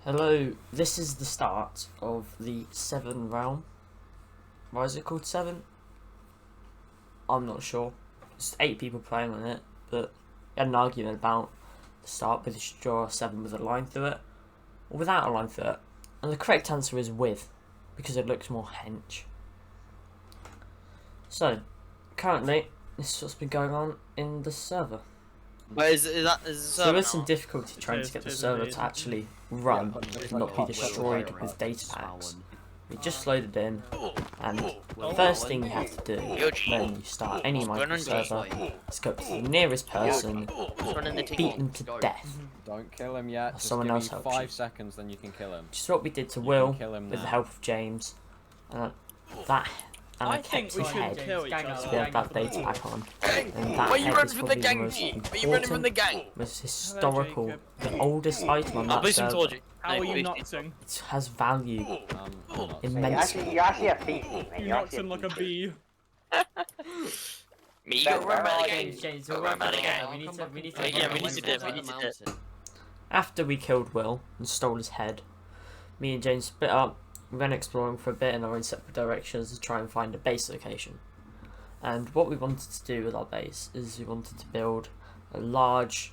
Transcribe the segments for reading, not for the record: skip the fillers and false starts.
Hello, this is the start of the 7 realm. Why is it called 7? I'm not sure. There's 8 people playing on it, but we had an argument about the start whether you should draw a 7 with a line through it or without a line through it. And the correct answer is with, because it looks more hench. So, currently, this is what's been going on in the server. Wait, is the server So there was some difficulty trying to get the server to actually run and not be destroyed with data packs. We just loaded in, and the first thing you have to do when you start any Minecraft server is go to the nearest person, beat them to death. Don't kill him yet. Just Someone give else me helps 5 you. seconds, then you can kill him. Which is what we did to Will with the help of James. I kept his head to be able to have that data pack on. And that head is probably the most important, most historical, the oldest item on that server. How are you noxing? It has value immensely. You're actually a thief, mate. You noxing like a bee. Me, James, we need to do it. After we killed Will and stole his head, me and James split up. We went exploring for a bit in our own separate directions to try and find a base location. And what we wanted to do with our base is we wanted to build a large,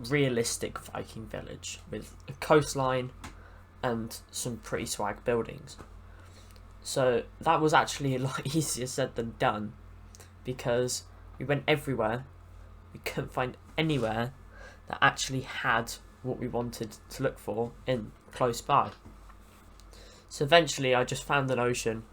realistic Viking village with a coastline and some pretty swag buildings. So that was actually a lot easier said than done, because we went everywhere, we couldn't find anywhere that actually had what we wanted to look for in close by. So eventually I just found an ocean,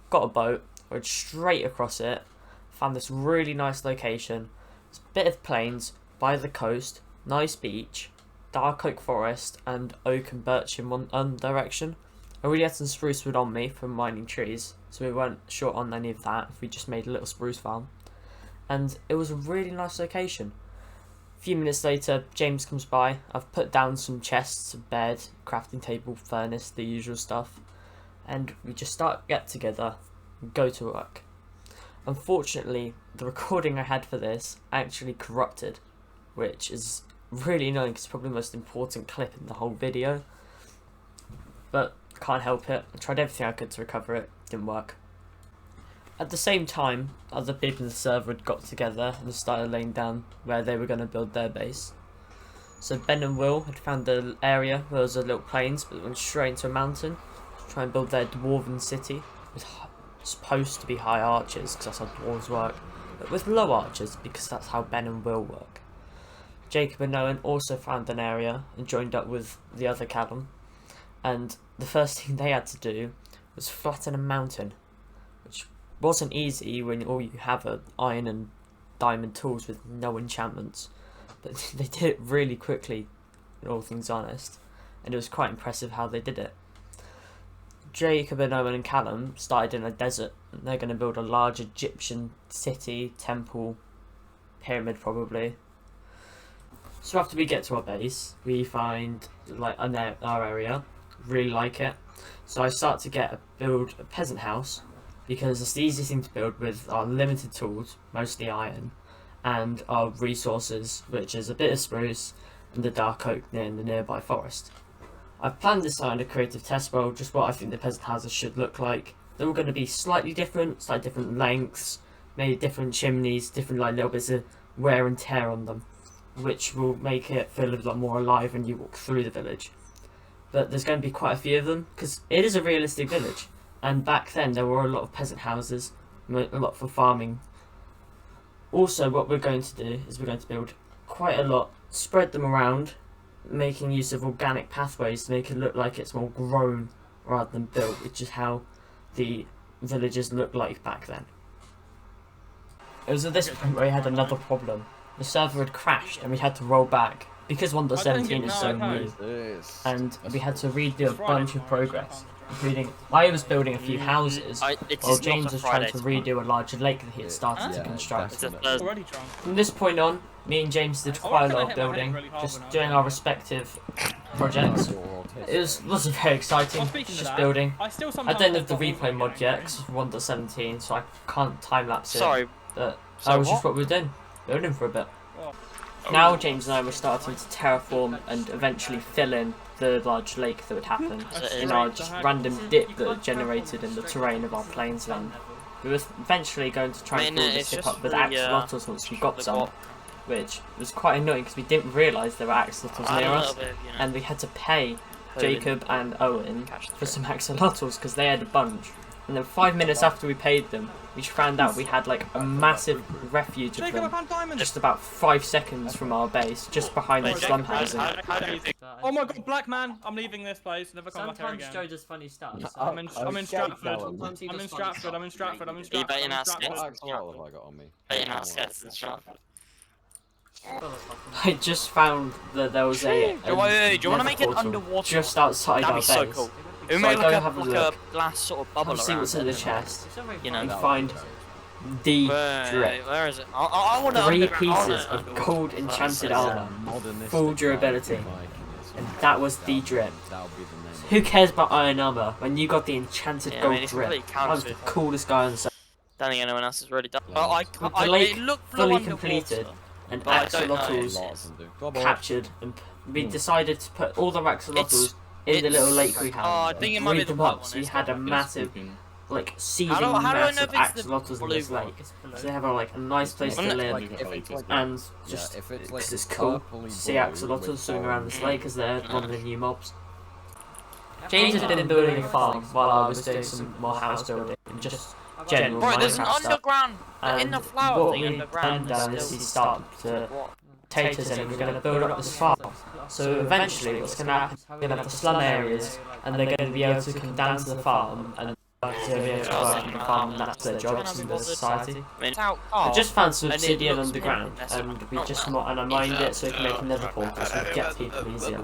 got a boat, rode straight across it, found this really nice location. It's a bit of plains by the coast, nice beach, dark oak forest and oak and birch in one direction. I really had some spruce wood on me from mining trees, so we weren't short on any of that if we just made a little spruce farm. And it was a really nice location. A few minutes later, James comes by. I've put down some chests, a bed, crafting table, furnace, the usual stuff. And we just get together and go to work. Unfortunately, the recording I had for this actually corrupted, which is really annoying because it's probably the most important clip in the whole video. But I can't help it. I tried everything I could to recover it, didn't work. At the same time, other people in the server had got together and started laying down where they were going to build their base. So Ben and Will had found an area where there was a little plains, but went straight into a mountain to try and build their dwarven city with supposed to be high archers, because that's how dwarves work, but with low archers because that's how Ben and Will work. Jacob and Owen also found an area and joined up with the other Callum, and the first thing they had to do was flatten a mountain, which wasn't easy when all you have are iron and diamond tools with no enchantments, but they did it really quickly, in all things honest, and it was quite impressive how they did it. Jacob and Owen and Callum started in a desert, and they're going to build a large Egyptian city, temple, pyramid probably. So after we get to our base, we find like our area, really like it, so I start to build a peasant house, because it's the easiest thing to build with our limited tools, mostly iron, and our resources, which is a bit of spruce and the dark oak near the nearby forest. I've planned this out in a creative test world, just what I think the peasant houses should look like. They're all going to be slightly different lengths, maybe different chimneys, different like little bits of wear and tear on them, which will make it feel a lot more alive when you walk through the village. But there's going to be quite a few of them, because it is a realistic village. And back then there were a lot of peasant houses, a lot for farming. Also what we're going to do is we're going to build quite a lot, spread them around, making use of organic pathways to make it look like it's more grown rather than built, which is how the villages looked like back then. It was at this point where we had another problem. The server had crashed and we had to roll back, because 1.17 is so new, and we had to redo a bunch of progress. Including, I was building a few houses, while James was trying to redo a larger lake that he had started to construct. From this point on, me and James did quite a lot of building, just doing our respective projects. It wasn't very exciting, just building. I don't have the replay mod yet, because it's 1.17, so I can't time lapse it. Sorry. But that was just what we were doing, building for a bit. Now James and I were starting to terraform and eventually fill in the large lake that would happen in our just random dip that was generated in the terrain of our plains land. We were eventually going to try and fill this dip up with axolotls once we got some, which was quite annoying because we didn't realise there were axolotls near us, and we had to pay Jacob and Owen for some axolotls because they had a bunch. And then 5 minutes after we paid them, we found out we had like a massive refuge of them just about 5 seconds from our base, just behind the slum housing. Oh my god, black man! I'm leaving this place. Never come back here Sometimes again. Joe does funny stuff. So I'm in Stratford. Sometimes he I'm in does funny Stratford. stuff. I'm in Stratford. I'm in Are you Stratford. betting our What skets? axolotl have I got on me? Betting our skets in Stratford. I just found that there was a Wait, do you want to make an portal underwater? just outside That'd our be so base. cool. So We I make go like, have a like look. a glass sort of bubble I'll see around what's in it, the and chest. You know. And find the drip. Where is it? I want 3 pieces of gold enchanted armor, full durability, and that was the drip. Who cares about iron armor when you got the enchanted Yeah, I gold mean, it's drip? completely I was the coolest guy on the server. Don't think anyone else has really done. With the lake it looked fully underwater. completed and But I don't know. axolotls captured, and we decided to put all the axolotls in the little lake we Oh, I had, think it and might be breed the them white up, one, so we it's had a not- massive, like, seething How do I mass know of if it's the axolotls in this blue one? lake. So they have like a nice place to live, and just if it's because like it's cool purpley to see blue axolotls with swimming around this orange lake as they're one of the new mobs. James had been building a farm while I was doing some more house building and just general Right, there's an Minecraft stuff. underground in And the flower what thing we underground. done is he started to taters in and we're going to build up this farm. So eventually what's going to happen, we're going to have the slum areas and they're going to be able to come down to the farm and to be able to work on the farm, and that's their jobs in the society. I just found some obsidian underground and we just and I mined it so we can make another portal so we can get people easier.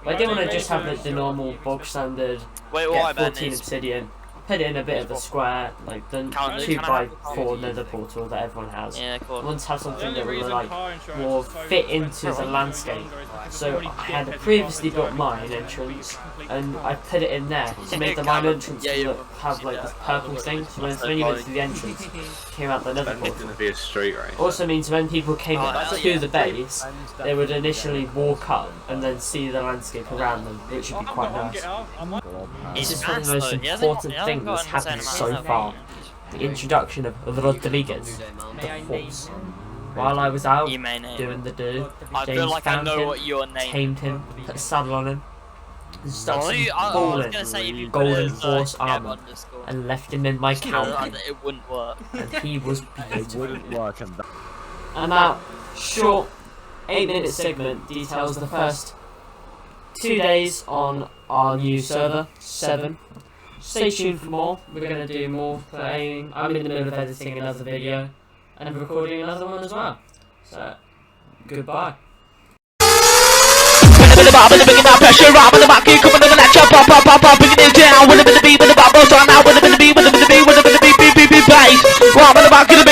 But I didn't want to just have like, the normal bog standard get 14 obsidian, put in a bit of a square, like the 2x4 nether portal that everyone has. Yeah, I cool. wanted to have something that would like more fit into the landscape. So I had previously built mine entrance and I put it in there to make the mine entrance have like this purple thing, so when you went through the entrance, you came out the nether portal. Be a straight right. Also means when people came to the base, they would initially walk up and then see the landscape around them, which would be quite nice. This is one of the most important things that's happened so far. The introduction of Rodriguez, the horse. While I was out doing the do, I feel James like I found know him, what your name. tamed him, put a saddle on him, and stuck I was balling gonna say if you put golden it as, horse Kev armor underscore. and left him in my camp, It wouldn't work. and he was beautiful. wouldn't work and And that short 8-minute segment details the first 2 days on our new server, 7. Stay tuned for more. We're going to do more playing. I'm in the middle of editing another video and recording another one as well. So, goodbye. Pressure on with the market, coming on the latch up, bringing it down. With a bit of beat, with the bubbles on now, with a bit of beat, with a bit of beat, with a bit of beat, bass. Robbing the market.